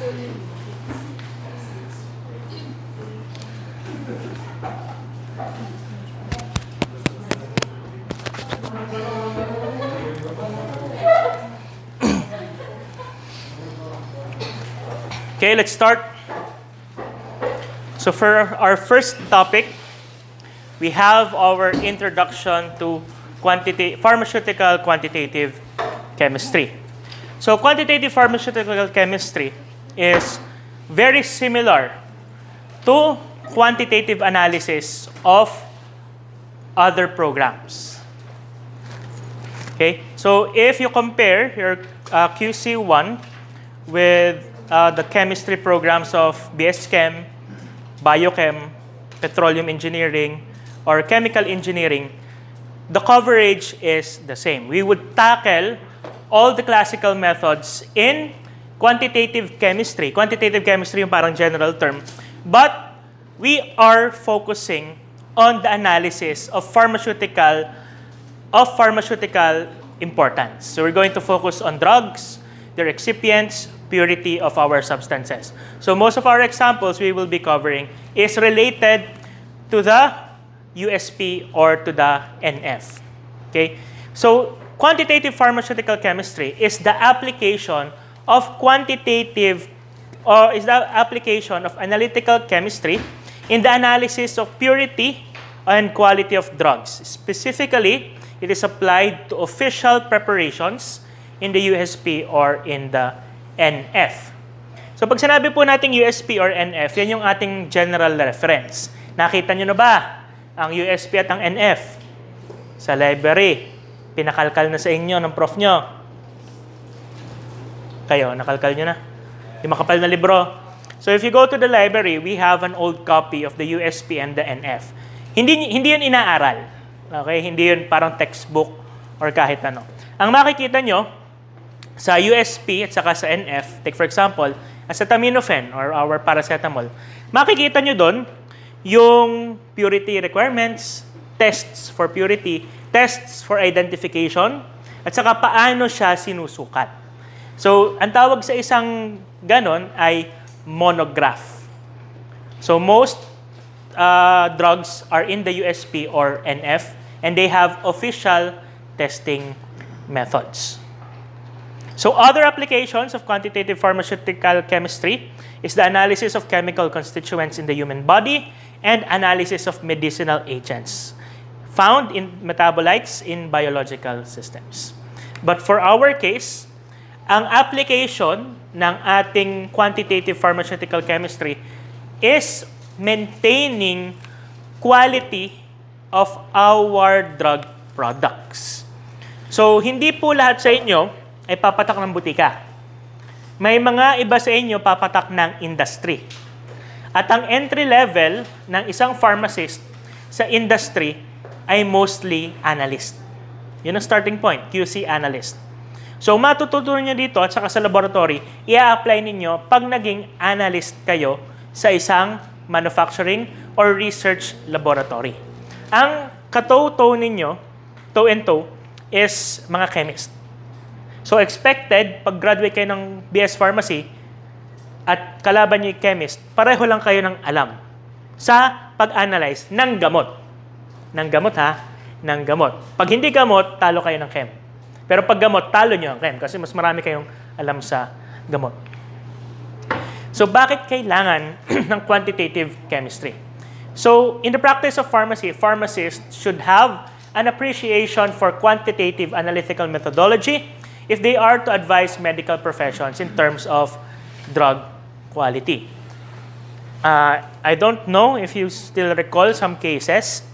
Okay, let's start. So for our first topic, we have our introduction to pharmaceutical quantitative chemistry. So quantitative pharmaceutical chemistry is very similar to quantitative analysis of other programs. Okay, so if you compare your QC1 with the chemistry programs of BS Chem, Biochem, Petroleum Engineering, or Chemical Engineering, the coverage is the same. We would tackle all the classical methods in quantitative chemistry. Quantitative chemistry yung parang general term. But we are focusing on the analysis of pharmaceutical importance. So we're going to focus on drugs, their excipients, purity of our substances. So most of our examples we will be covering is related to the USP or to the NF. Okay? So quantitative pharmaceutical chemistry is the application of analytical chemistry in the analysis of purity and quality of drugs. Specifically, it is applied to official preparations in the USP or in the NF. So pag sinabi po nating USP or NF, yan yung ating general reference. Nakita nyo na ba ang USP at ang NF? Sa library, pinakalkal na sa inyo ng prof nyo. Kayo, nakalkal nyo na? Yung makapal na libro. So if you go to the library, we have an old copy of the USP and the NF. Hindi yun inaaral. Okay? Hindi yun parang textbook or kahit ano. Ang makikita nyo, sa USP at saka sa NF, take for example, acetaminophen or our paracetamol, makikita nyo doon yung purity requirements, tests for purity, tests for identification, at saka paano siya sinusukat. So, ang tawag sa isang ganon ay monograph. So, most drugs are in the USP or NF, and they have official testing methods. So other applications of quantitative pharmaceutical chemistry is the analysis of chemical constituents in the human body and analysis of medicinal agents found in metabolites in biological systems. But for our case, ang application ng ating quantitative pharmaceutical chemistry is maintaining quality of our drug products. So hindi po lahat sa inyo ay papatak ng butika. May mga iba sa inyo papatak ng industry. At ang entry level ng isang pharmacist sa industry ay mostly analyst. Yun ang starting point, QC analyst. So matututunan nyo dito at saka sa laboratory, i-apply ninyo pag naging analyst kayo sa isang manufacturing or research laboratory. Ang katow-tow ninyo, toe and toe, is mga chemist. So expected, pag graduate kayo ng BS Pharmacy at kalaban nyo yung chemist, pareho lang kayo ng alam sa pag-analyze ng gamot. Ng gamot ha? Ng gamot. Pag hindi gamot, talo kayo ng chem. Pero pag gamot, talo nyo ang chem kasi mas marami kayong alam sa gamot. So bakit kailangan ng quantitative chemistry? So in the practice of pharmacy, pharmacists should have an appreciation for quantitative analytical methodology if they are to advise medical professions in terms of drug quality. I don't know if you still recall some cases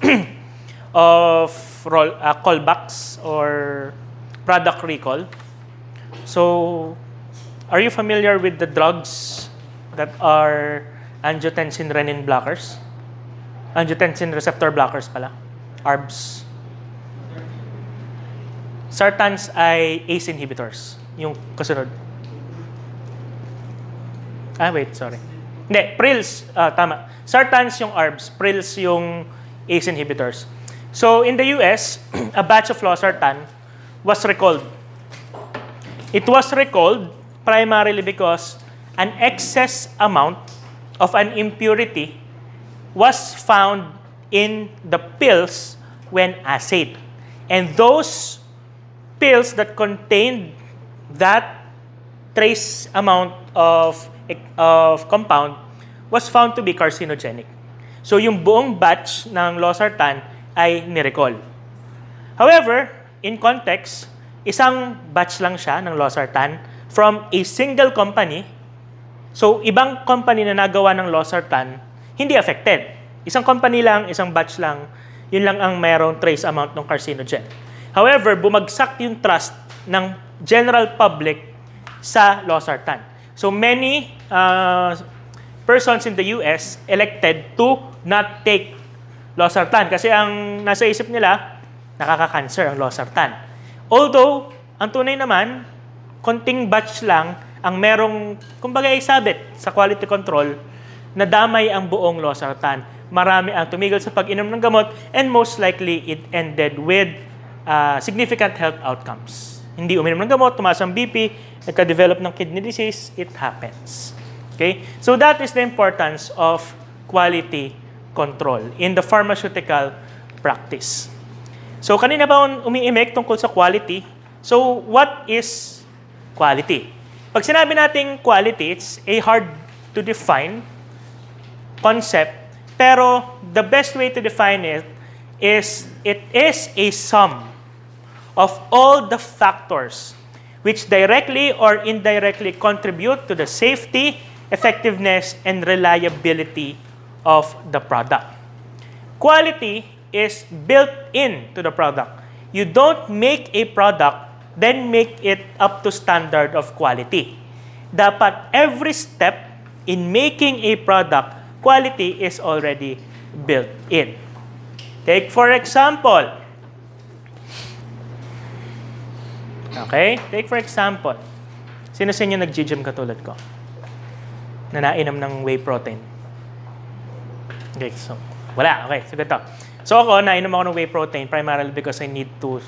of callbacks or product recall. So, are you familiar with the drugs that are angiotensin-renin blockers? Angiotensin receptor blockers pala. ARBs. Sartans ay ACE inhibitors. Yung kasunod. Wait, sorry. Hindi, Prils, tama. Sartans yung ARBs, Prils yung ACE inhibitors. So, in the US, a batch of losartan was recalled. It was recalled primarily because an excess amount of an impurity was found in the pills when assayed. And those pills that contained that trace amount of compound was found to be carcinogenic. So yung buong batch ng losartan ay nirecall. However, in context, isang batch lang siya ng losartan from a single company. So, ibang company na nagawa ng losartan, hindi affected. Isang company lang, isang batch lang, yun lang ang mayroong trace amount ng carcinogen. However, bumagsak yung trust ng general public sa losartan. So, many persons in the US elected to not take losartan kasi ang nasa isip nila, nakaka-cancer ang losartan. Although, ang tunay naman, konting batch lang ang merong, kumbaga isabit sa quality control na damay ang buong losartan. Marami ang tumigil sa pag-inom ng gamot and most likely it ended with significant health outcomes. Hindi uminom ng gamot, tumaas ang BP, nagka-develop ng kidney disease, it happens. Okay? So that is the importance of quality control in the pharmaceutical practice. So kanina ba umiimik tungkol sa quality? So what is quality? Pag sinabi nating quality, it's a hard to define concept, pero the best way to define it is a sum of all the factors which directly or indirectly contribute to the safety, effectiveness, and reliability of the product. Quality is built into the product. You don't make a product then make it up to standard of quality. Dapat every step in making a product, quality is already built in. Take for example. Okay? Take for example. Sino sa inyo nag-gym katulad ko? Na nainom ng whey protein. Okay, so wala. Okay, so ganito. So ako, nainom ako ng whey protein primarily because I need to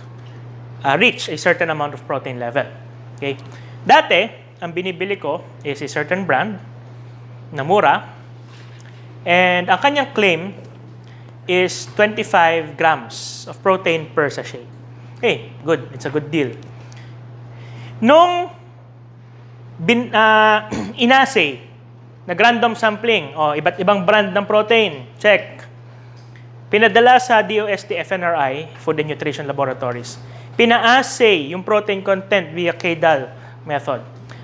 reach a certain amount of protein level. Okay? Dati, ang binibili ko is a certain brand na mura and ang kanyang claim is 25 grams of protein per sachet. Okay, good. It's a good deal. Nung inasay, nag-random sampling, iba't ibang brand ng protein, check. Pinadala sa DOST FNRI, Food and Nutrition Laboratories. Pina-assay yung protein content via KDAL method.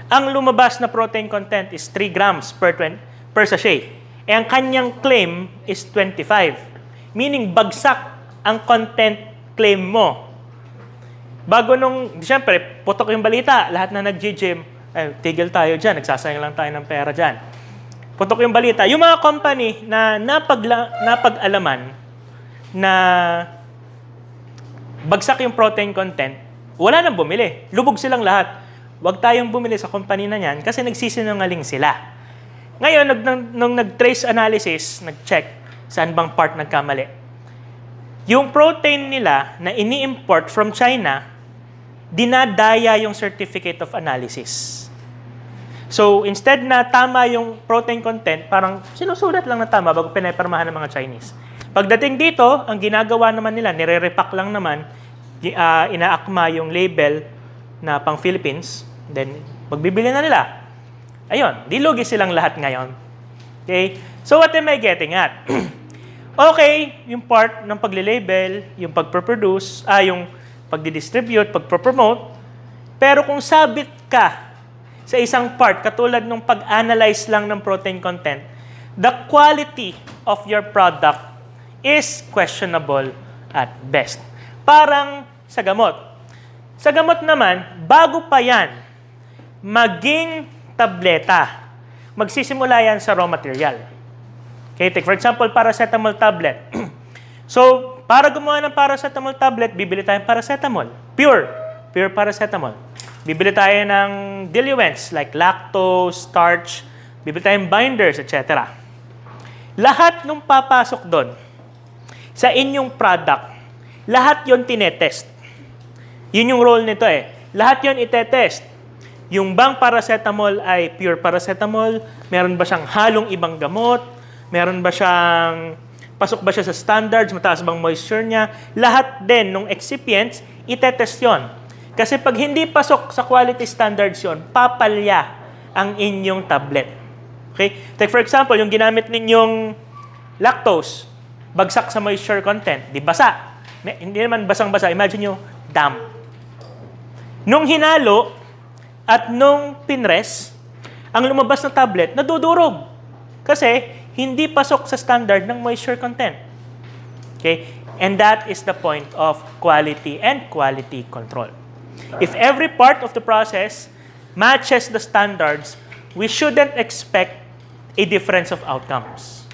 Ang lumabas na protein content is 3 grams per sachet. E ang kanyang claim is 25. Meaning, bagsak ang content claim mo. Bago nung, siyempre, putok yung balita, lahat na nag-gym, tigil tayo dyan, nagsasayang lang tayo ng pera dyan. Putok yung balita. Yung mga company na napag-alaman na bagsak yung protein content, wala nang bumili. Lubog silang lahat. Huwag tayong bumili sa company na yan kasi nagsisinungaling sila. Ngayon, nung nag-trace analysis, nag-check saan bang part nagkamali. Yung protein nila na ini-import from China, dinadaya yung certificate of analysis. So, instead na tama yung protein content, parang sinusulat lang na tama bago pinapirmahan ng mga Chinese. Pagdating dito, ang ginagawa naman nila, nire-repack lang naman, inaakma yung label na pang Philippines, then magbibili na nila. Ayun, dilugi silang lahat ngayon. Okay? So what am I getting at? Okay, yung part ng pagle-label, yung pagproduce, yung pagdi-distribute, pagpropromote, pero kung sabit ka sa isang part, katulad ng pag-analyze lang ng protein content, the quality of your product is questionable at best. Parang sa gamot. Sa gamot naman, bago pa yan maging tableta, magsisimula yan sa raw material. Okay, take for example, paracetamol tablet. So, para gumawa ng paracetamol tablet, bibili tayong paracetamol. Pure paracetamol. Bibili tayo ng diluents like lactose, starch, bibili tayong binders, etc. Lahat nung papasok doon sa inyong product, lahat yon tinetest. Yun yung role nito eh. Lahat yon itetest. yung bang paracetamol ay pure paracetamol, meron ba siyang halong ibang gamot, meron ba siyang, pasok ba siya sa standards, mataas bang moisture niya, lahat din ng excipients, itetest yon. Kasi pag hindi pasok sa quality standards yon, papalya ang inyong tablet. Okay? Take for example, yung ginamit ninyong lactose, bagsak sa moisture content, di basa. Hindi naman basang-basa, imagine nyo, damp. Nung hinalo at nung pinres, ang lumabas na tablet, nadudurog. Kasi hindi pasok sa standard ng moisture content. Okay? And that is the point of quality and quality control. If every part of the process matches the standards, we shouldn't expect a difference of outcomes.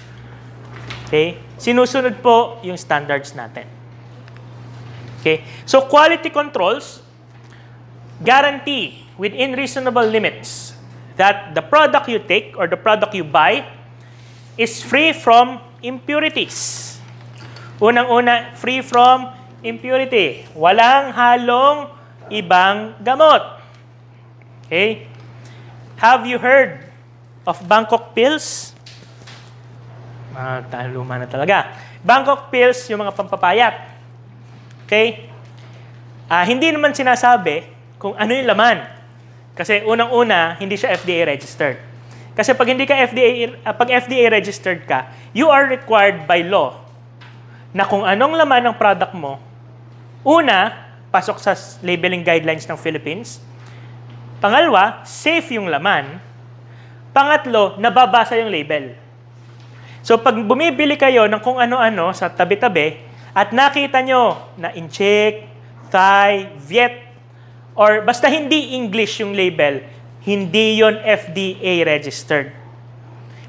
Okay? Sinusunod po yung standards natin. Okay? So, quality controls guarantee within reasonable limits that the product you take or the product you buy is free from impurities. Unang-una, free from impurity. Walang halong ibang gamot. Okay? Have you heard of Bangkok pills? Luma na talaga. Bangkok pills, yung mga pampapayat. Okay? Hindi naman sinasabi kung ano yung laman. Kasi unang-una, hindi siya FDA registered. Kasi pag hindi ka pag FDA registered ka, you are required by law na kung anong laman ng product mo, una, pasok sa labeling guidelines ng Philippines. Pangalawa, safe yung laman. Pangatlo, nababasa yung label. So pag bumibili kayo ng kung ano-ano sa tabi-tabi at nakita nyo na Incheck, Thai, Viet, or basta hindi English yung label, hindi yon FDA registered.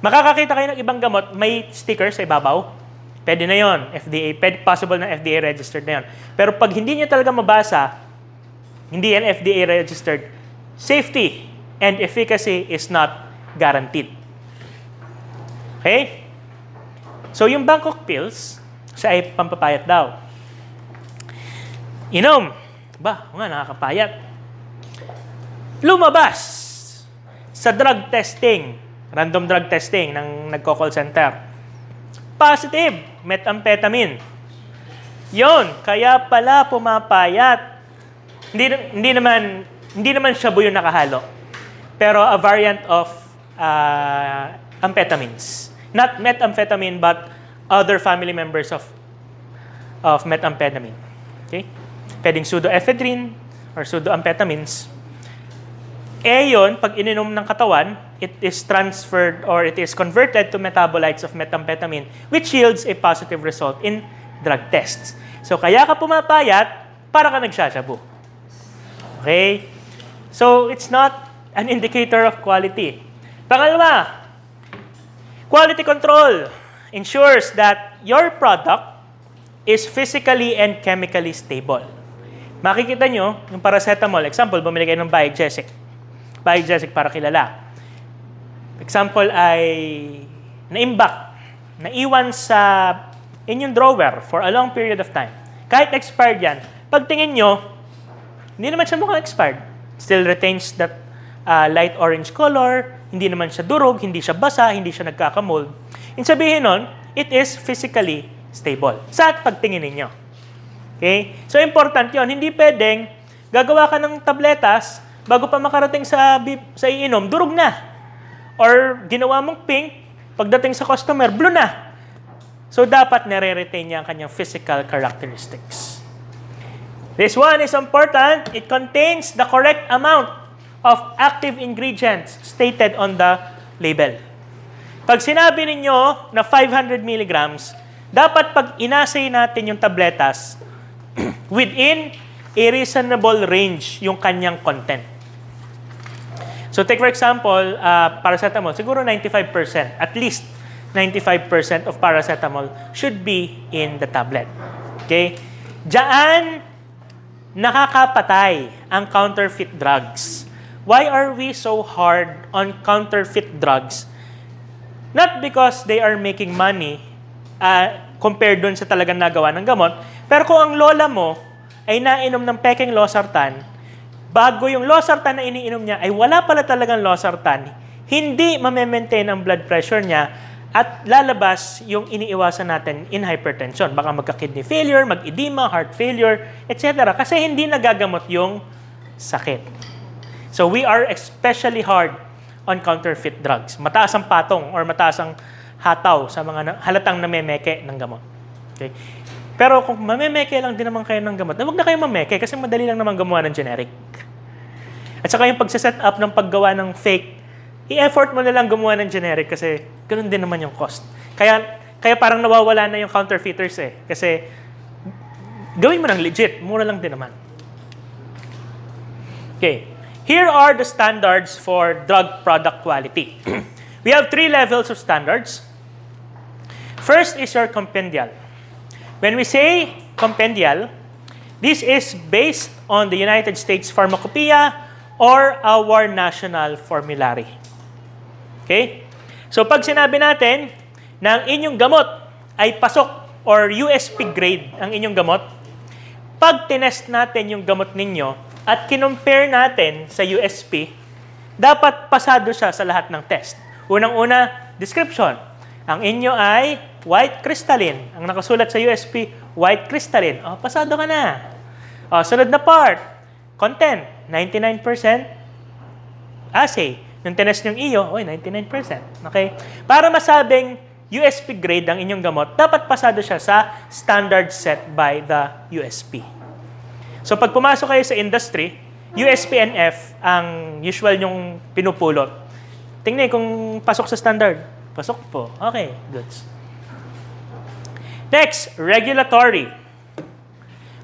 Makakakita kayo ng ibang gamot, may sticker sa ibabaw. Pwede na yon, FDA, possible na FDA registered na yon. Pero pag hindi nyo talaga mabasa, hindi yan FDA registered, safety and efficacy is not guaranteed. Okay? So yung Bangkok pills, siya ay pampapayat daw. Inom. Ba, nga nakakapayat. Lumabas sa drug testing, random drug testing ng nagko-call center. Positive, methamphetamine. Yon, kaya pala pumapayat. Hindi naman shabu yung nakahalo. Pero a variant of amphetamines. Not methamphetamine, but other family members of methamphetamine. Okay? Pwedeng pseudoephedrine or pseudoamphetamines. Yun, pag ininom ng katawan, it is transferred or it is converted to metabolites of methamphetamine, which yields a positive result in drug tests. So, kaya ka pumapayat, para ka nagsashabu. Okay? So, it's not an indicator of quality. Pangalawa, quality control ensures that your product is physically and chemically stable. Makikita nyo, yung paracetamol, example, bumili kayo ng Biogesic. Biogesic para kilala. Example ay naimbak, naiwan sa inyong drawer for a long period of time. Kahit expired yan, pagtingin nyo, hindi naman siya mukhang expired. Still retains that light orange color, hindi naman siya durog, hindi siya basa, hindi siya nagkakamold. In sabihin nun, it is physically stable. Sa pagtingin ninyo. Okay? So, important yon. Hindi pwedeng gagawa ka ng tabletas bago pa makarating sa iinom, durog na. Or ginawa mong pink, pagdating sa customer, blue na. So, dapat nare-retain niya ang kanyang physical characteristics. This one is important. It contains the correct amount of active ingredients stated on the label. Pag sinabi ninyo na 500 milligrams, dapat pag inasay natin yung tabletas, within a reasonable range yung kanyang content. So take for example, paracetamol, siguro 95%, at least 95% of paracetamol should be in the tablet. Okay? Diyan, nakakapatay ang counterfeit drugs. Why are we so hard on counterfeit drugs? Not because they are making money compared dun sa talagang nagawa ng gamot, pero kung ang lola mo ay nainom ng peking losartan, bago yung losartan na iniinom niya ay wala pala talagang losartan, hindi ma-maintain ang blood pressure niya at lalabas yung iniiwasan natin in hypertension. Baka magka-kidney failure, mag-edema, heart failure, etc. Kasi hindi nagagamot yung sakit. So we are especially hard on counterfeit drugs. Mataas ang patong or mataas ang hataw sa mga halatang namemeke ng gamot. Okay? Pero kung mamemeke lang din naman kayo ng gamot, huwag na kayo mameke kasi madali lang naman gumawa ng generic. At saka yung pagsiset up ng paggawa ng fake, i-effort mo na lang gumawa ng generic kasi ganun din naman yung cost. Kaya parang nawawala na yung counterfeiters eh. Kasi gawin mo ng legit, mura lang din naman. Okay. Here are the standards for drug product quality. We have 3 levels of standards. First is your compendial. When we say compendial, this is based on the United States Pharmacopoeia or our national formulary. Okay? So pag sinabi natin na ang inyong gamot ay pasok or USP grade ang inyong gamot, pag tinest natin yung gamot ninyo at kinumpare natin sa USP, dapat pasado siya sa lahat ng test. Unang-una, description. Ang inyo ay white crystalline. Ang nakasulat sa USP, white crystalline. O, pasado ka na. O, sunod na part, content, 99% assay. Yung tinest yung iyo, 99%. Okay? Para masabing USP grade ang inyong gamot, dapat pasado siya sa standard set by the USP. So, pag pumasok kayo sa industry, USP&F ang usual yung pinupulot. Tingnan kung pasok sa standard. Pasok po. Okay, goods. Next, regulatory.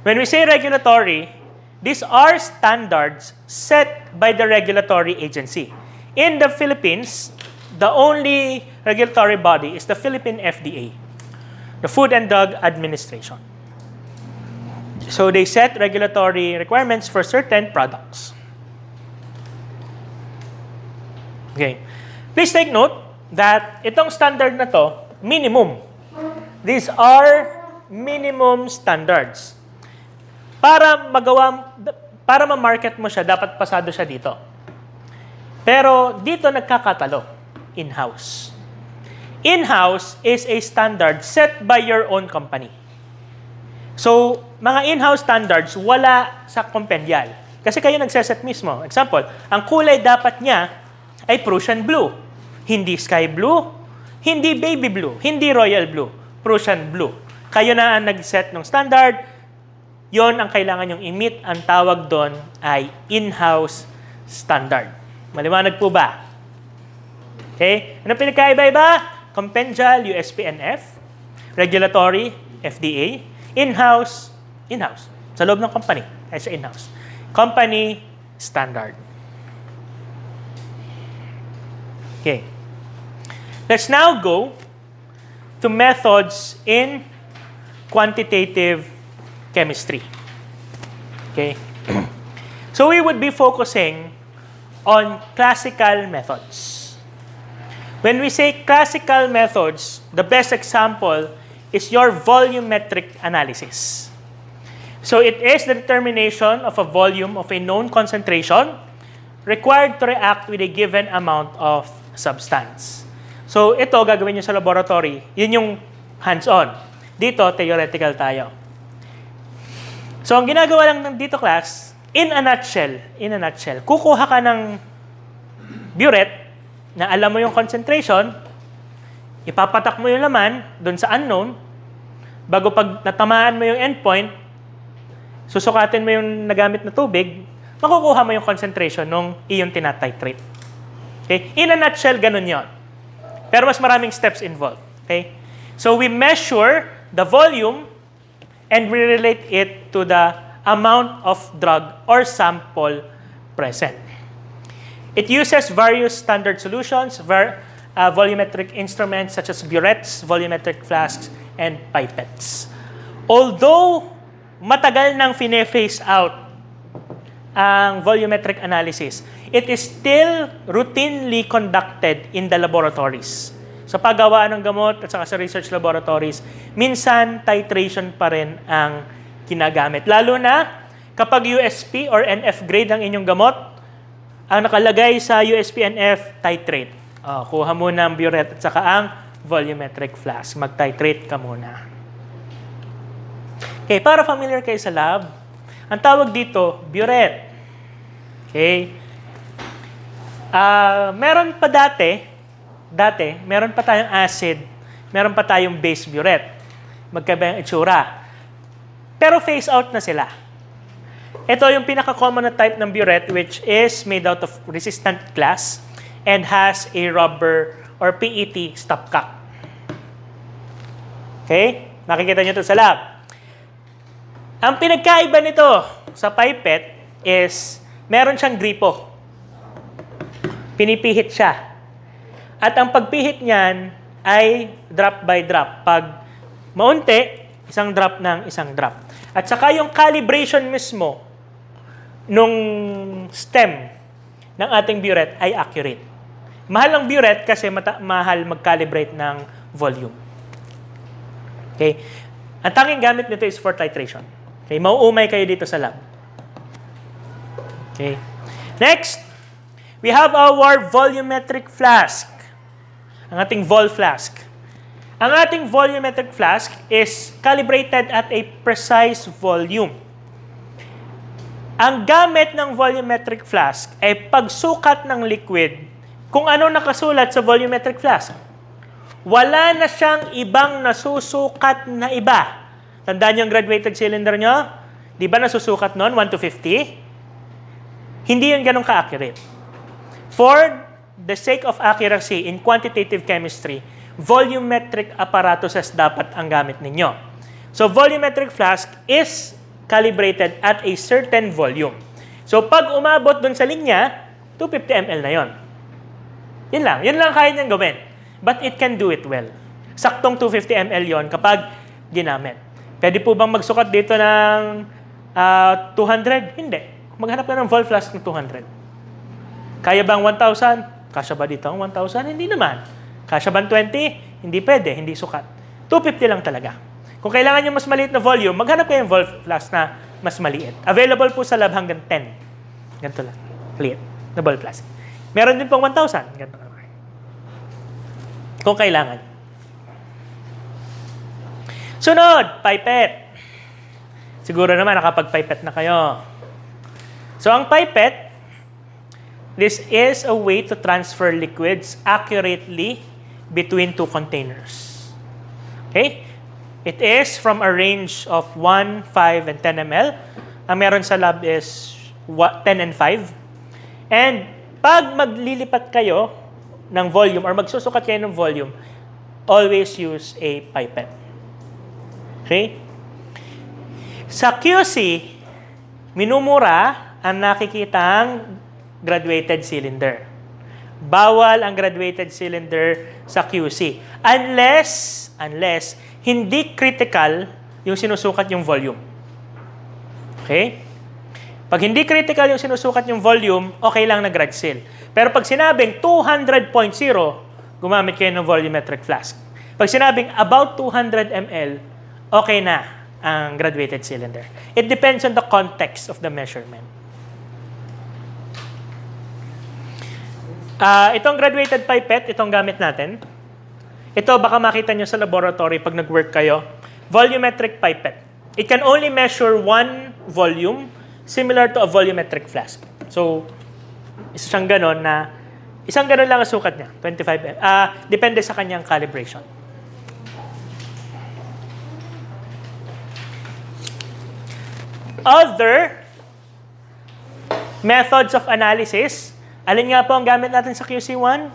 When we say regulatory, these are standards set by the regulatory agency. In the Philippines, the only regulatory body is the Philippine FDA, the Food and Drug Administration. So they set regulatory requirements for certain products. Okay. Please take note that itong standard na to, minimum. These are minimum standards. Para ma-market mo siya, dapat pasado siya dito. Pero dito nagkakatalo, in-house. In-house is a standard set by your own company. So, mga in-house standards, wala sa compendial. Kasi kayo nagseset mismo. Example, ang kulay dapat niya ay Prussian blue. Hindi sky blue, hindi baby blue, hindi royal blue, Prussian blue. Kayo na ang nag-set ng standard, yon ang kailangan yung i-meet. Ang tawag doon ay in-house standard. Maliwanag po ba? Okay? Ano pinagkaiba-iba? Compendial, USP&F. Regulatory, FDA. In-house, in-house. Sa loob ng company, ay sa in-house. Company, standard. Okay. Let's now go to methods in quantitative chemistry. Okay. So we would be focusing on classical methods. When we say classical methods, the best example is your volumetric analysis. So it is the determination of a volume of a known concentration required to react with a given amount of substance. So ito, gagawin nyo sa laboratory. Yun yung hands-on. Dito, theoretical tayo. So ang ginagawa lang ng dito class, in a nutshell, kukuha ka ng burette na alam mo yung concentration, ipapatak mo yung laman doon sa unknown, bago pag natamaan mo yung endpoint, susukatin mo yung nagamit na tubig, makukuha mo yung concentration nung iyong tinatitrate. Okay? In a nutshell, ganun yon. Pero mas maraming steps involved. Okay? So we measure the volume and we relate it to the amount of drug or sample present. It uses various standard solutions, volumetric instruments such as burettes, volumetric flasks, and pipettes. Although matagal nang fine-phase out ang volumetric analysis, it is still routinely conducted in the laboratories. Sa paggawaan ng gamot at saka sa research laboratories, minsan titration pa rin ang ginagamit. Lalo na Kapag USP or NF grade ang inyong gamot, ang nakalagay sa USP NF, titrate. Kuha muna ang burette at saka ang volumetric flask. Mag-titrate ka muna. Okay, para familiar kayo sa lab, ang tawag dito, burette. Okay? Meron pa dati, meron pa tayong acid, meron pa tayong base burette. Magkaiba yung itsura. Pero phase out na sila. Ito yung pinaka-common na type ng burette, which is made out of resistant glass and has a rubber or PET stopcock. Okay? Makikita nyo ito sa lab. Ang pinagkaiba nito sa pipette is meron siyang gripo. Pinipihit siya. At ang pagpihit niyan ay drop by drop. Pag maunti, isang drop ng isang drop. At saka yung calibration mismo nung stem ng ating burette ay accurate. Mahal ang burette kasi mahal mag-calibrate ng volume. Okay? Ang tanging gamit nito is for titration. Okay, mauumay kayo dito sa lab. Okay. Next, we have our volumetric flask. Ang ating vol flask. Ang ating volumetric flask is calibrated at a precise volume. Ang gamit ng volumetric flask ay pagsukat ng liquid kung ano nakasulat sa volumetric flask. Wala na siyang ibang nasusukat na iba. Tandaan niyo ang graduated cylinder nyo? Di ba nasusukat nun, 1 to 50? Hindi yun ganun ka-accurate. For the sake of accuracy in quantitative chemistry, volumetric apparatuses dapat ang gamit ninyo. So, volumetric flask is calibrated at a certain volume. So, pag umabot dun sa linya, 250 ml na yon. Yun lang. Yun lang kaya niyang gawin. But it can do it well. Saktong 250 ml yon kapag ginamit. Pwede po bang magsukat dito ng 200? Hindi. Maghanap ka ng vol flask ng 200. Kaya bang 1,000? Kasya ba dito ang 1,000? Hindi naman. Kasya ba 20? Hindi pwede. Hindi sukat. 250 lang talaga. Kung kailangan nyo mas maliit na volume, maghanap kayo ng vol flask na mas maliit. Available po sa lab hanggang 10. Ganito lang. Maliit na vol flask. Meron din pong 1,000. Ganito lang. Kung kailangan. Sunod, pipette. Siguro naman nakapag-pipette na kayo. So, ang pipette, this is a way to transfer liquids accurately between two containers. Okay? It is from a range of 1, 5, and 10 ml. Ang meron sa lab is 10 and 5. And pag maglilipat kayo ng volume or magsusukat kayo ng volume, always use a pipette. Okay? Sa QC, minumura ang nakikitang graduated cylinder. Bawal ang graduated cylinder sa QC. Unless hindi critical yung sinusukat yung volume. Okay? Pag hindi critical yung sinusukat yung volume, okay lang na grad seal. Pero pag sinabing 200.0, gumamit kayo ng volumetric flask. Pag sinabing about 200 ml, okay na ang graduated cylinder. It depends on the context of the measurement. Itong graduated pipette, itong gamit natin. Ito, baka makita nyo sa laboratory pag nag-work kayo. Volumetric pipette. It can only measure one volume similar to a volumetric flask. So, isang ganon lang ang sukat niya. 25 depende sa kanyang calibration. Other methods of analysis. Alin nga po ang gamit natin sa QC1?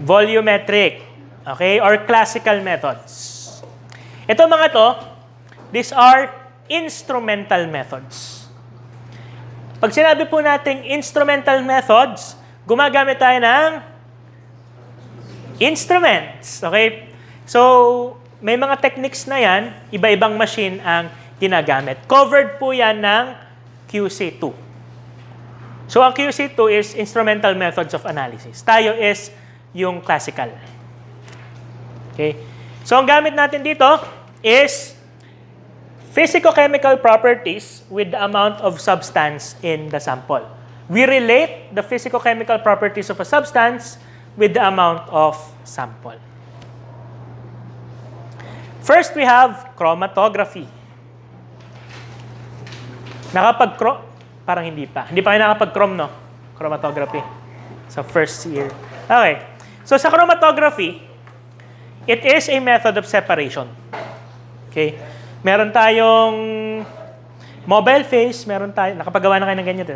Volumetric. Okay? Or classical methods. Ito mga to, these are instrumental methods. Pag sinabi po nating instrumental methods, gumagamit tayo ng instruments. Okay? So, may mga techniques na yan, iba-ibang machine ang ginagamit. Covered po yan ng QC2. So, ang QC2 is instrumental methods of analysis. Tayo is yung classical. Okay? So, ang gamit natin dito is Physicochemical properties with the amount of substance in the sample. We relate the physicochemical properties of a substance with the amount of sample. First, we have chromatography. Parang hindi pa. Hindi pa kayo nakapag-chrom, no? Chromatography. So, first year. Okay. So, sa chromatography, it is a method of separation. Okay? Meron tayong mobile phase, nakapagawa na kayo ng ganyan.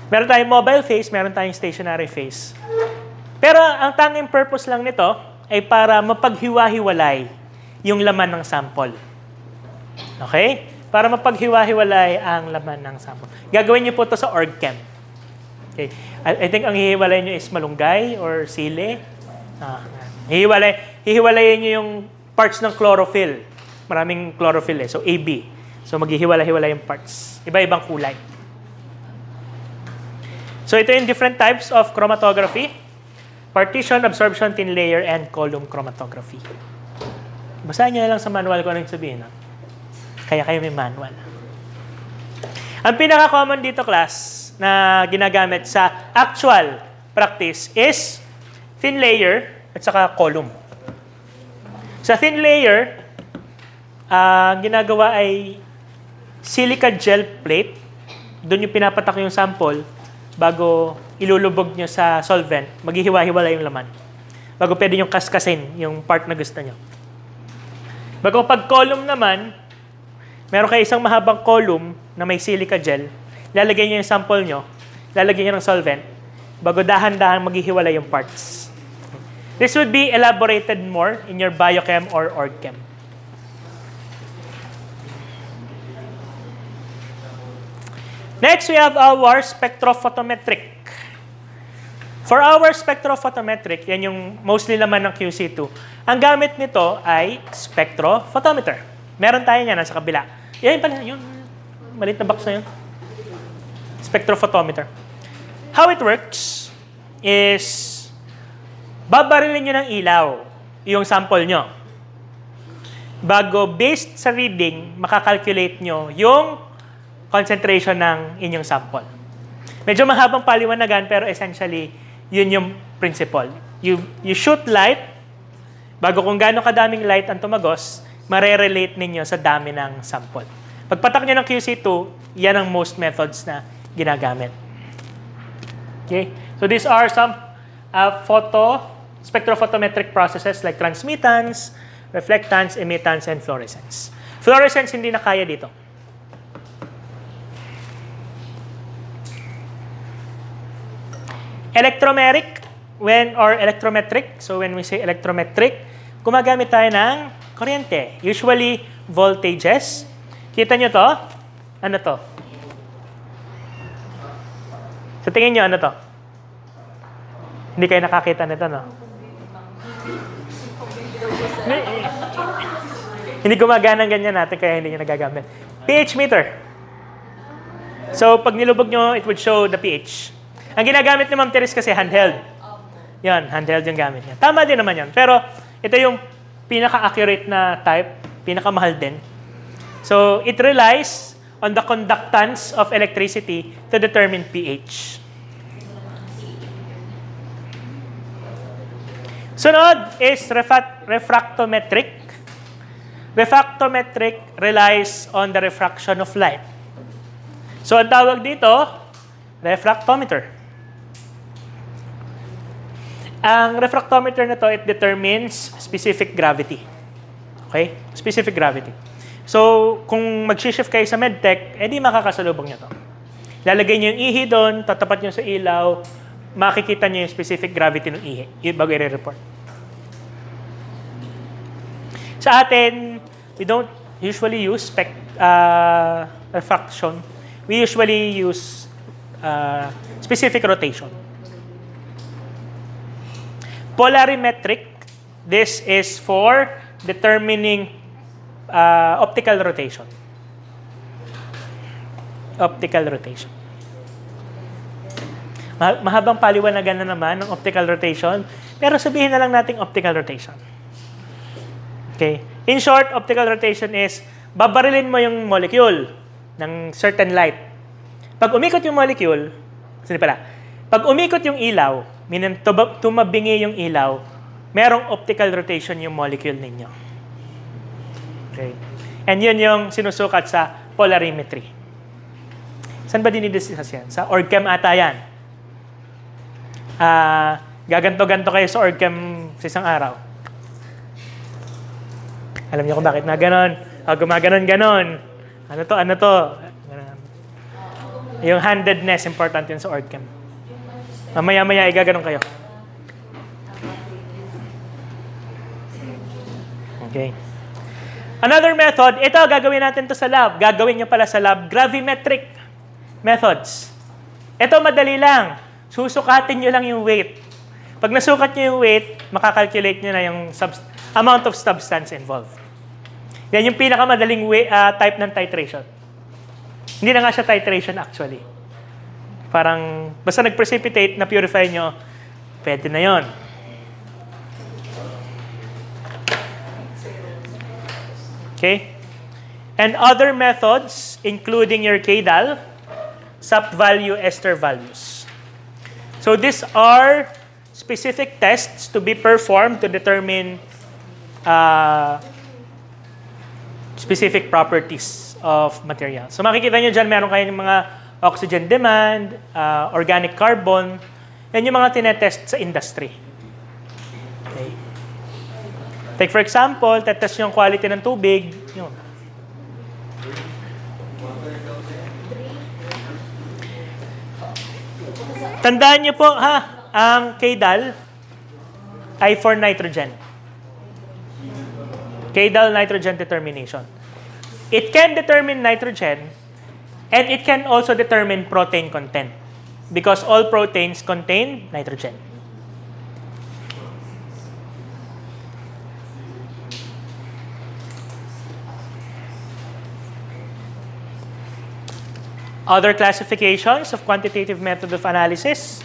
Meron tayong mobile phase, meron tayong stationary phase. Pero ang tanging purpose lang nito ay para mapaghiwa-hiwalay yung laman ng sample. Okay? Para mapaghiwa-hiwalay ang laman ng sample. Gagawin niyo po ito sa OrgChem. Okay. I think ang hihiwalay niyo is malunggay or sili. Hihiwalayin niyo yung parts ng chlorophyll. Maraming chlorophyll So, AB. So, maghihiwalay-hiwalay yung parts. Iba-ibang kulay. So, ito yung different types of chromatography. Partition, absorption, thin layer, and column chromatography. Basahin niyo lang sa manual ko anong sabihin. Kaya kayo may manual. Ang pinaka-common dito, class, na ginagamit sa actual practice is thin layer at saka column. Sa thin layer, ginagawa ay silica gel plate. Doon yung pinapatak yung sample bago ilulubog nyo sa solvent. Maghihiwa-hiwalay yung laman. Bago pwede nyo kaskasin yung part na gusto nyo. Bago pag column naman, meron kayo isang mahabang column na may silica gel. Lalagay nyo yung sample nyo. Lalagay nyo ng solvent. Bago dahan-dahan maghihiwalay yung parts. This would be elaborated more in your biochem or orgchem. Next, we have our spectrophotometric. For our spectrophotometric, yan yung mostly laman ng QC2. Ang gamit nito ay spectrophotometer. Meron tayo niyan nasa kabila. Yan yung maliit na box na yun. Spectrophotometer. How it works is babarilin nyo ng ilaw yung sample nyo. Bago, based sa reading, makakalculate nyo yung concentration ng inyong sample. Medyo mahabang paliwanagan, pero essentially, yun yung principle. You shoot light, bago kung gaano kadaming light ang tumagos, marerelate ninyo sa dami ng sample. Pagpatak nyo ng QC2, yan ang most methods na ginagamit. Okay? So these are some spectrophotometric processes like transmittance, reflectance, emittance, and fluorescence. Fluorescence hindi na kaya dito. Electrometric, so when we say electrometric, gumagamit tayo ng kuryente. Usually, voltages. Kita nyo to? Ano to? Sa tingin nyo, ano to? Hindi kayo nakakita nito, no? Hindi gumagana ganyan natin, kaya hindi nyo nagagamit. pH meter. So, pag nilubog nyo, it would show the pH. Ang ginagamit ni Ma'am Teres kasi handheld. Yan, handheld yung gamit niya. Tama din naman yan. Pero ito yung pinaka-accurate na type, pinaka-mahal din. So it relies on the conductance of electricity to determine pH. Sunod is refractometric. Refractometric relies on the refraction of light. So ang tawag dito, refractometer. Ang refractometer na to, it determines specific gravity. Okay? Specific gravity. So, kung mag-shift kayo sa medtech, edi makakasalubong nyo to. Lalagay nyo yung ihi doon, tatapat nyo sa ilaw, makikita nyo yung specific gravity ng ihi. Yun bago i-report. Sa atin, we don't usually use refraction. We usually use specific rotation. Polarimetric, this is for determining optical rotation. Optical rotation. Mahabang paliwanagan na naman ng optical rotation, pero sabihin na lang natin optical rotation. Okay. In short, optical rotation is babarilin mo yung molecule ng certain light. Pag umikot yung molecule, pag umikot yung ilaw, meaning tumabingi yung ilaw, merong optical rotation yung molecule ninyo. Okay. And yun yung sinusukat sa polarimetry. Saan ba dinidiscuss yan? Sa OrgChem ata yan. Gaganto-ganto kayo sa OrgChem sa isang araw. Alam niyo kung bakit na ganon? Gumaganon-ganon. Ano to? Ganon. Yung handedness, important yun sa OrgChem. Mamaya-maya, igaganon kayo. Okay. Another method, ito, gagawin natin to sa lab. Gagawin nyo pala sa lab, gravimetric methods. Ito, madali lang. Susukatin nyo lang yung weight. Pag nasukat nyo yung weight, makakalculate nyo na yung amount of substance involved. Yan yung pinakamadaling type ng titration. Hindi na nga siya titration actually. Parang, basta nag-precipitate, na-purify nyo, pwede na yon. Okay? And other methods, including your KDAL, SAP value, ester values. So these are specific tests to be performed to determine specific properties of material. So makikita nyo dyan, meron kayong mga oxygen demand, organic carbon, yan yung mga tinetest sa industry. Okay. Take for example, tetest yung quality ng tubig. Yun. Tandaan nyo po, ang KDAL ay for nitrogen. KDAL nitrogen determination. It can determine nitrogen and it can also determine protein content because all proteins contain nitrogen. Other classifications of quantitative method of analysis.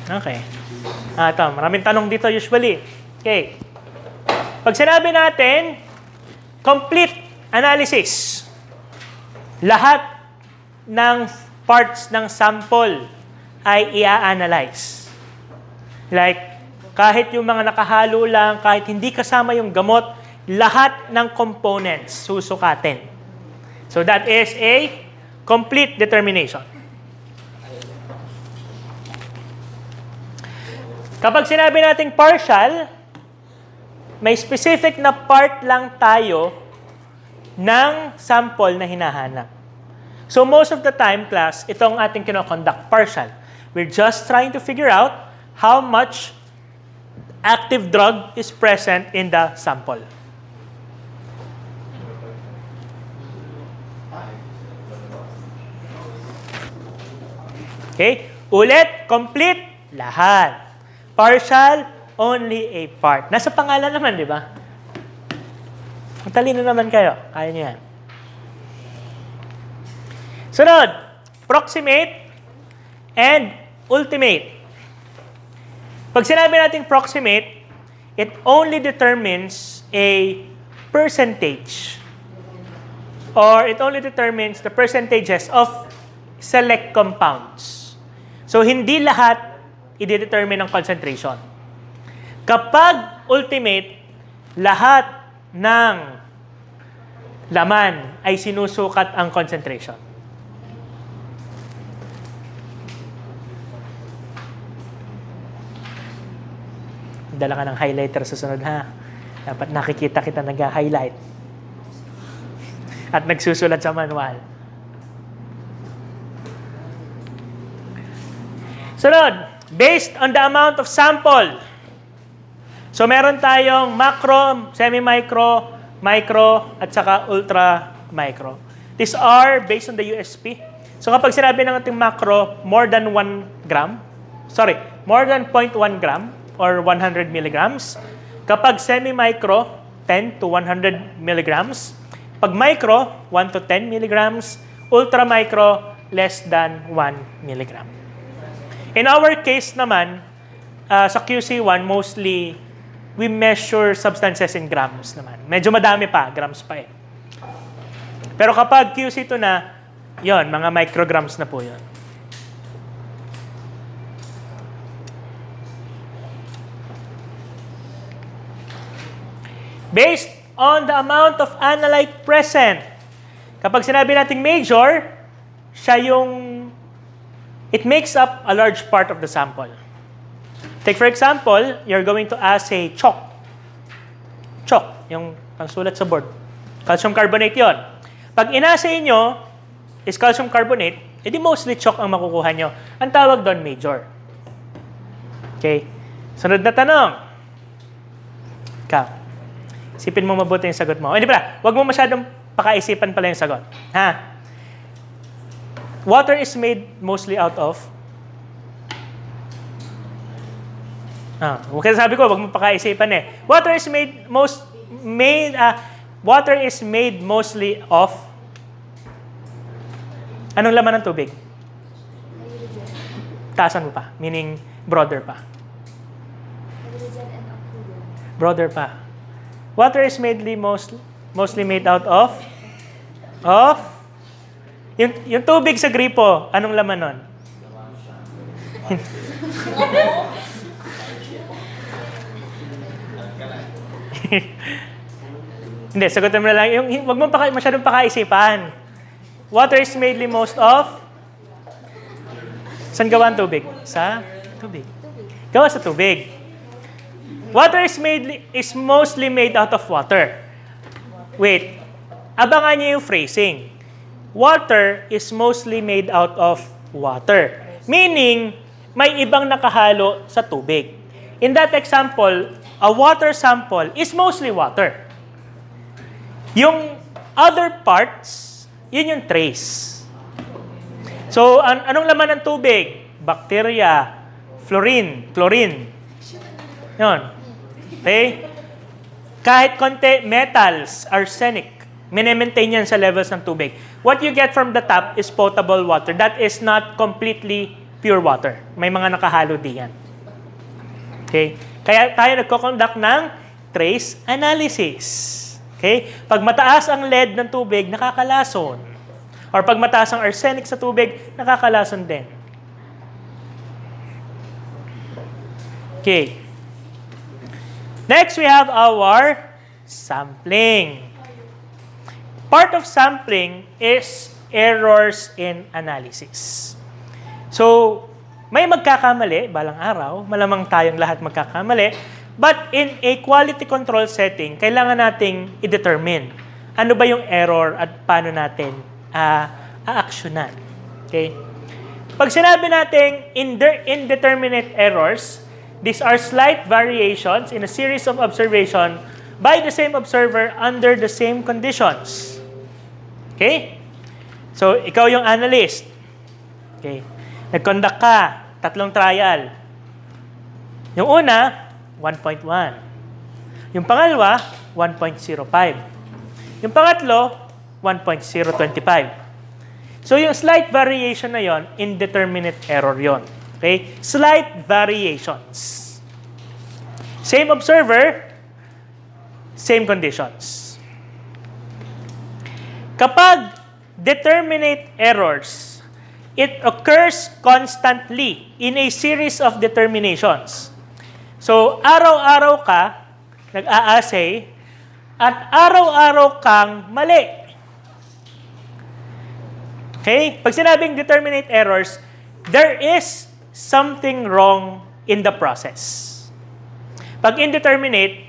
Okay. Ito, maraming tanong dito usually. Okay. Pag sinabi natin, complete analysis, lahat ng parts ng sample ay i-analyze. Like, kahit yung mga nakahalo lang, kahit hindi kasama yung gamot, lahat ng components susukatin. So that is a complete determination. Kapag sinabi nating partial, may specific na part lang tayo ng sample na hinahanap. So most of the time, class, itong ating kinoconduct, partial. We're just trying to figure out how much active drug is present in the sample. Okay? Ulit, complete, lahat. Partial, only a part. Nasa pangalan naman, di ba? Ang talino naman kayo. Kaya niyo yan. Sunod, proximate and ultimate. Pag sinabi natin proximate, it only determines a percentage or it only determines the percentages of select compounds. So, hindi lahat i-determine ang concentration. Kapag ultimate, lahat ng laman ay sinusukat ang concentration. Dala ka ng highlighter sa sunod, ha? Dapat nakikita kita nag-highlight. At nagsusulat sa manual. Sunod, based on the amount of sample. So meron tayong macro, semi-micro, micro, at saka ultra-micro. These are based on the USP. So kapag sinabi ng ating macro, more than 1 gram, more than 0.1 gram or 100 milligrams. Kapag semi-micro, 10 to 100 milligrams. Pag micro, 1 to 10 milligrams. Ultra-micro, less than 1 milligram. In our case naman, sa QC1, mostly, we measure substances in grams naman. Medyo madami pa, grams pa eh. Pero kapag QC2 na, yon, mga micrograms na po yon. Based on the amount of analyte present. Kapag sinabi nating major, siya yung, it makes up a large part of the sample. Take for example, you're going to assay chalk. Chalk, yung pangsulat sa board. Calcium carbonate yon. Pag inassay nyo is calcium carbonate, edi mostly chalk ang makukuha nyo. Ang tawag doon, major. Okay? Sunod na tanong. Ikaw. Isipin mo mabuti yung sagot mo. Hindi pala, huwag mo masyadong pakaisipan pala yung sagot. Ha? Water is made mostly out of... okay, sabi ko, huwag mo pakaisipan eh. Water is made mostly of... Anong laman ng tubig? Taasan mo pa. Meaning, broader pa. Broader pa. Water is mostly made out of yung tubig sa gripo, anong laman nun? Hindi, sagutin mo na lang. Wag mo masyadong pakaisipan. Water is mainly most of... Saan gawa ang tubig? Sa tubig. Gawa sa tubig. Water is mostly made out of water. Wait. Abangan niyo yung phrasing. Water is mostly made out of water. Meaning, may ibang nakahalo sa tubig. In that example, a water sample is mostly water. Yung other parts, yun yung trace. So, anong laman ng tubig? Bacteria, fluorine, chlorine. Yun. Okay? Kahit konti, metals, arsenic, mini-maintain yan sa levels ng tubig. What you get from the tap is potable water. That is not completely pure water. May mga nakahalo diyan. Okay? Kaya tayo nagko-conduct ng trace analysis. Okay? Pag mataas ang lead ng tubig, nakakalason. Or pag mataas ang arsenic sa tubig, nakakalason din. Okay. Next, we have our sampling. Part of sampling is errors in analysis. So, may magkakamali, balang araw, malamang tayong lahat magkakamali, but in a quality control setting, kailangan nating i-determine ano ba yung error at paano natin a-actionan. Okay? Pag sinabi nating indeterminate errors, these are slight variations in a series of observation by the same observer under the same conditions. Okay? So, ikaw yung analyst. Okay. Nag-conduct ka, 3 trial. Yung una, 1.1. Yung pangalawa, 1.05. Yung pangatlo, 1.025. So, yung slight variation na yon, indeterminate error yon. Okay? Slight variations. Same observer, same conditions. Kapag determinate errors, it occurs constantly in a series of determinations. So, araw-araw ka nag-a-assay at araw-araw kang mali. Okay? Pag sinabing determinate errors, there is something wrong in the process. Pag indeterminate,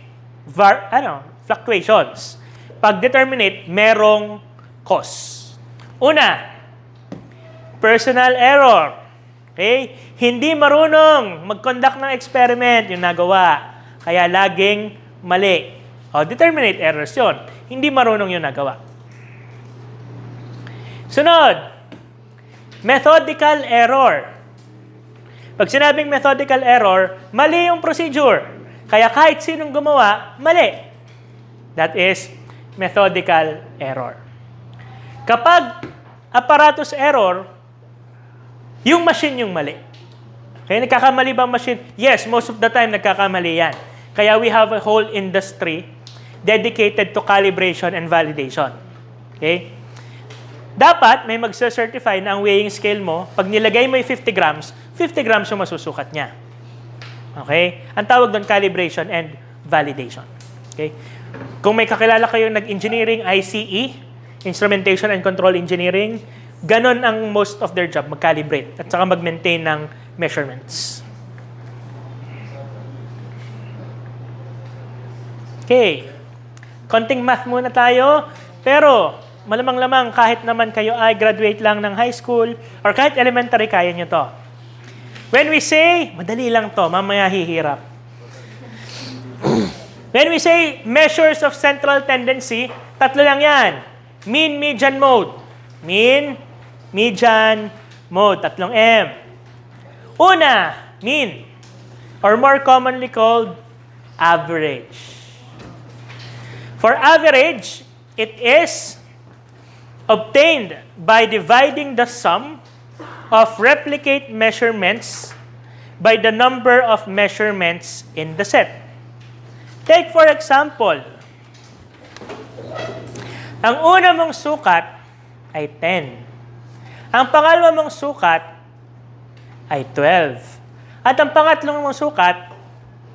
fluctuations. Pag determinate, merong cause. Una, personal error. Okay? Hindi marunong mag-conduct ng experiment yung nagawa. Kaya laging mali. O, determinate errors yun. Hindi marunong yung nagawa. Sunod, methodical error. Pag sinabing methodical error, mali yung procedure. Kaya kahit sinong gumawa, mali. That is methodical error. Kapag apparatus error, yung machine yung mali. Kaya nagkakamali ba ang machine? Yes, most of the time nagkakamali yan. Kaya we have a whole industry dedicated to calibration and validation. Okay? Dapat may magsa-certify na ang weighing scale mo, pag nilagay mo yung 50 grams yung masusukat niya. Okay? Ang tawag doon, calibration and validation. Okay? Kung may kakilala kayong nag-engineering, ICE, Instrumentation and Control Engineering, ganon ang most of their job, mag-calibrate at saka mag-maintain ng measurements. Okay. Konting math muna tayo, pero malamang-lamang kahit naman kayo ay graduate lang ng high school or kahit elementary, kaya nyo to. When we say, madali lang to, mamaya hihirap. When we say measures of central tendency, tatlo lang yan. Mean, median, mode. Mean, median, mode. Tatlong M. Una, mean, or more commonly called average. For average, it is obtained by dividing the sum of replicate measurements by the number of measurements in the set. Take for example, ang una mong sukat ay 10. Ang pangalawa mong sukat ay 12. At ang pangatlong mong sukat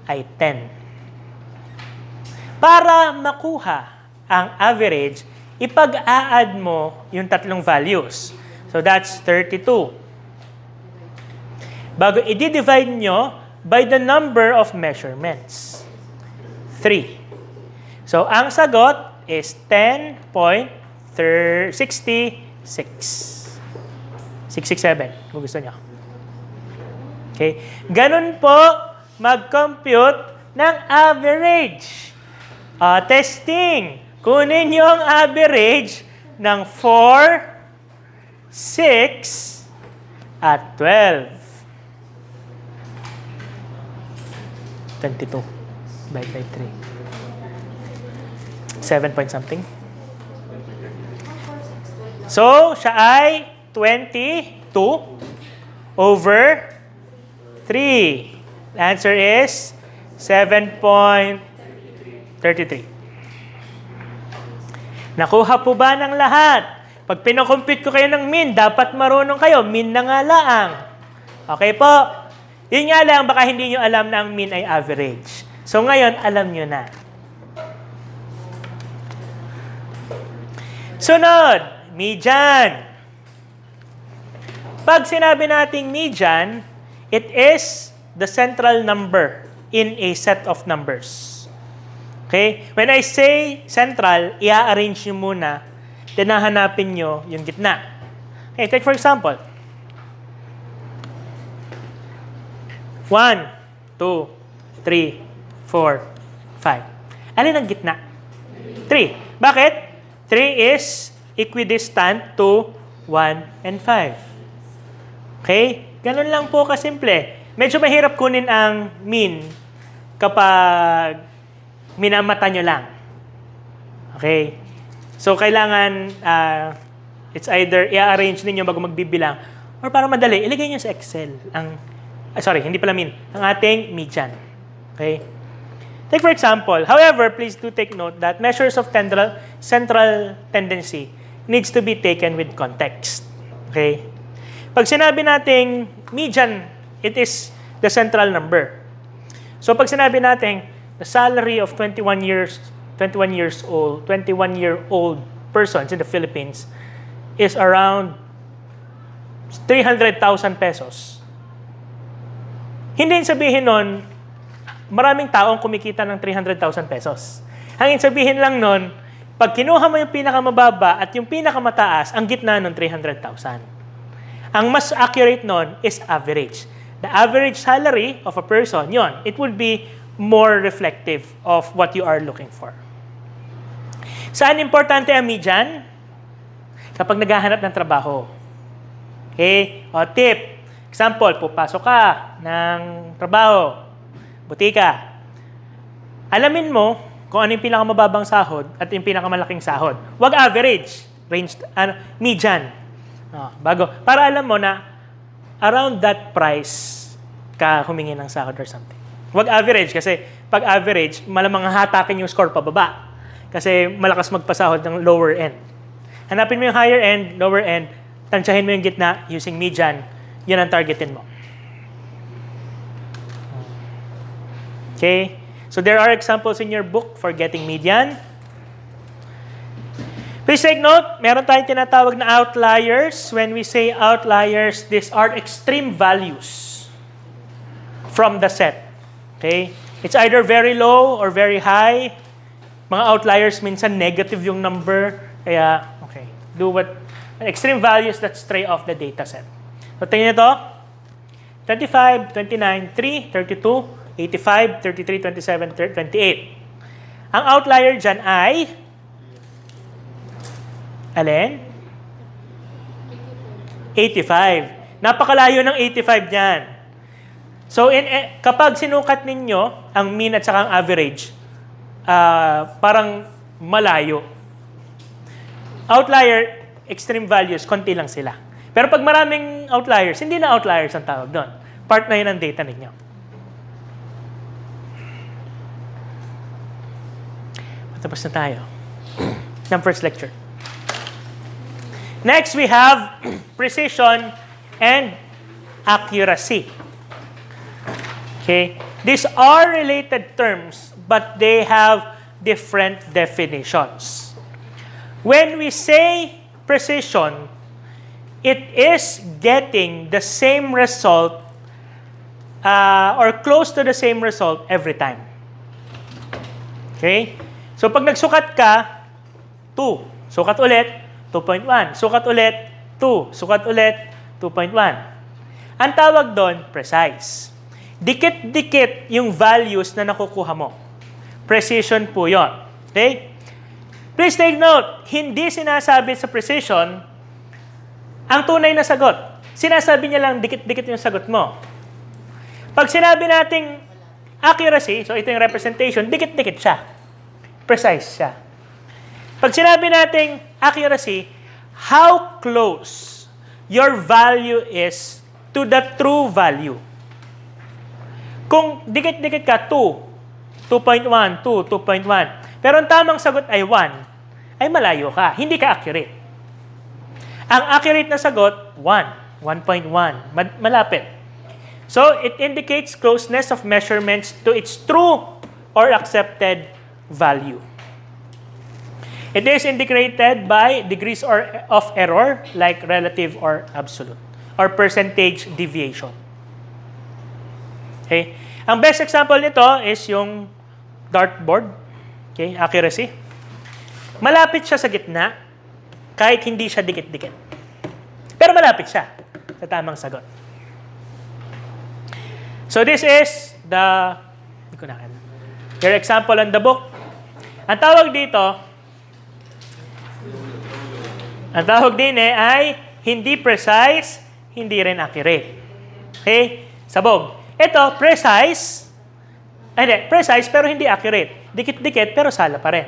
ay 10. Para makuha ang average, ipag-a-add mo yung tatlong values. So that's 32. Bago i-divide nyo by the number of measurements. 3. So ang sagot is 10.66. 667, kung gusto nyo. Okay? Ganun po mag-compute ng average. Testing. Kunin nyo ang average ng 4, 6, at 12. 22 by 3. 7 point something. So, siya ay 22 over 3. The answer is 7.33. Nakuha po ba ng lahat? Pag pinakompute ko kayo ng mean, dapat marunong kayo. Mean na nga laang. Okay po? Yun nga lang, baka hindi nyo alam na ang mean ay average. So ngayon, alam nyo na. Sunod, median. Pag sinabi nating median, it is the central number in a set of numbers. Okay? When I say central, i-arrange nyo muna, tinahanapin nyo yung gitna. Okay, take for example. 1, 2, 3, 4, 5. Alin ang gitna? 3. Bakit? 3 is equidistant to 1 and 5. Okay? Ganun lang po kasimple. Medyo mahirap kunin ang mean kapag minamata nyo lang. Okay? So, kailangan, it's either i-arrange ninyo bago magbibilang or para madali, ilagay nyo sa Excel ang, hindi pala mean, ang ating median. Okay? Take for example, however, please do take note that measures of central tendency needs to be taken with context. Okay? Pag sinabi nating median, it is the central number. So, pag sinabi nating the salary of 21-year-old persons in the Philippines is around 300,000 pesos. Hindi sabihin nun, maraming taong kumikita ng 300,000 pesos. Hangin sabihin lang nun, pag kinuha mo yung pinakamababa at yung pinakamataas, ang gitna ng 300,000. Ang mas accurate nun is average. The average salary of a person, yon, it would be more reflective of what you are looking for. Saan importante ang median? Kapag naghahanap ng trabaho. Okay? O tip. Example, pupasok ka ng trabaho. Butika. Alamin mo kung ano yung pinakamababang sahod at yung pinakamalaking sahod. Huwag average. Median. Para alam mo na around that price ka humingi ng sahod or something. Huwag average kasi pag average, malamang hatakin yung score pababa. Kasi malakas magpasahod ng lower end. Hanapin mo yung higher end, lower end, tansyahin mo yung gitna using median. Yan ang targetin mo. Okay? So there are examples in your book for getting median. Please take note, meron tayong tinatawag na outliers. When we say outliers, these are extreme values from the set. Okay? It's either very low or very high. Mga outliers, minsan negative yung number. Kaya, okay, do what, extreme values that stray off the data set. So, tingnan nyo ito. 25, 29, 3, 32, 85, 33, 27, 28. Ang outlier dyan ay, alin? 85. Napakalayo ng 85 dyan. So, kapag sinukat ninyo ang mean at saka ang average, parang malayo. Outlier, extreme values, konti lang sila. Pero pag maraming outliers, hindi na outliers ang tawag doon. Part na yun ang data ninyo. Tapos na tayo ng first lecture. Next, we have precision and accuracy. Okay? These are related terms, but they have different definitions. When we say precision, it is getting the same result or close to the same result every time. Okay? So, pag nagsukat ka, 2. Sukat ulit, 2.1. Sukat ulit, 2. Sukat ulit, 2.1. Ang tawag doon, precise. Dikit-dikit yung values na nakukuha mo. Precision po yun. Okay? Please take note, hindi sinasabi sa precision ang tunay na sagot. Sinasabi niya lang dikit-dikit yung sagot mo. Pag sinabi nating accuracy, so ito yung representation, dikit-dikit siya. Precise siya. Pag sinabi nating accuracy, how close your value is to the true value. Kung dikit-dikit ka, 2, 2.1, 2, 2.1, pero ang tamang sagot ay 1, ay malayo ka. Hindi ka accurate. Ang accurate na sagot, 1, 1.1, malapit. So, it indicates closeness of measurements to its true or accepted value. It is indicated by degrees of error, like relative or absolute, or percentage deviation. Okay? Ang best example nito is yung dartboard. Okay? Accuracy. Malapit siya sa gitna, kahit hindi siya dikit-dikit. Pero malapit siya sa tamang sagot. So this is your example on the book. Ang tawag din ay hindi precise, hindi rin accurate. Okay? Sabog. Ito, precise pero hindi accurate. Dikit-dikit pero sala pa rin.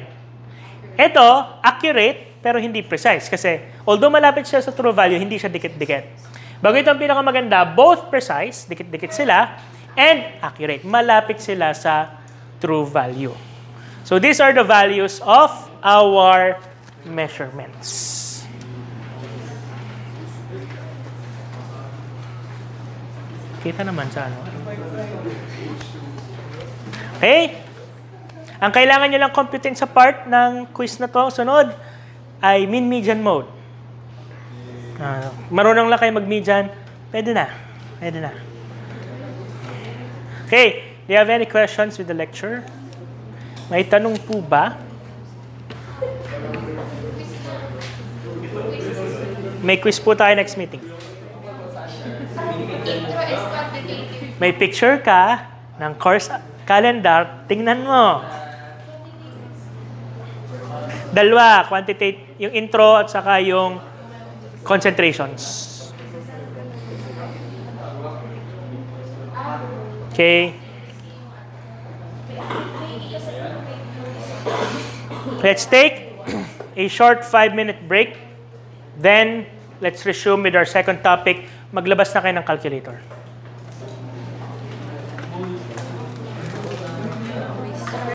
Ito, accurate pero hindi precise. Kasi although malapit siya sa true value, hindi siya dikit-dikit. Bago ito ang pinakamaganda, both precise, dikit-dikit sila, and accurate. Malapit sila sa true value. So these are the values of our measurements. Kita naman sa ano. Okay? Ang kailangan nyo lang computin sa part ng quiz na to, sunod, ay mean-median mode. Marunong lang kayo mag-median, pwede na. Pwede na. Okay. Do you have any questions with the lecture? May tanong po ba? May quiz po tayo next meeting. May picture ka ng course calendar, tingnan mo. Dalawa, quantitate, yung intro at saka yung concentrations. Okay. Let's take a short 5-minute break. Then, let's resume with our second topic. Maglabas na kayo ng calculator.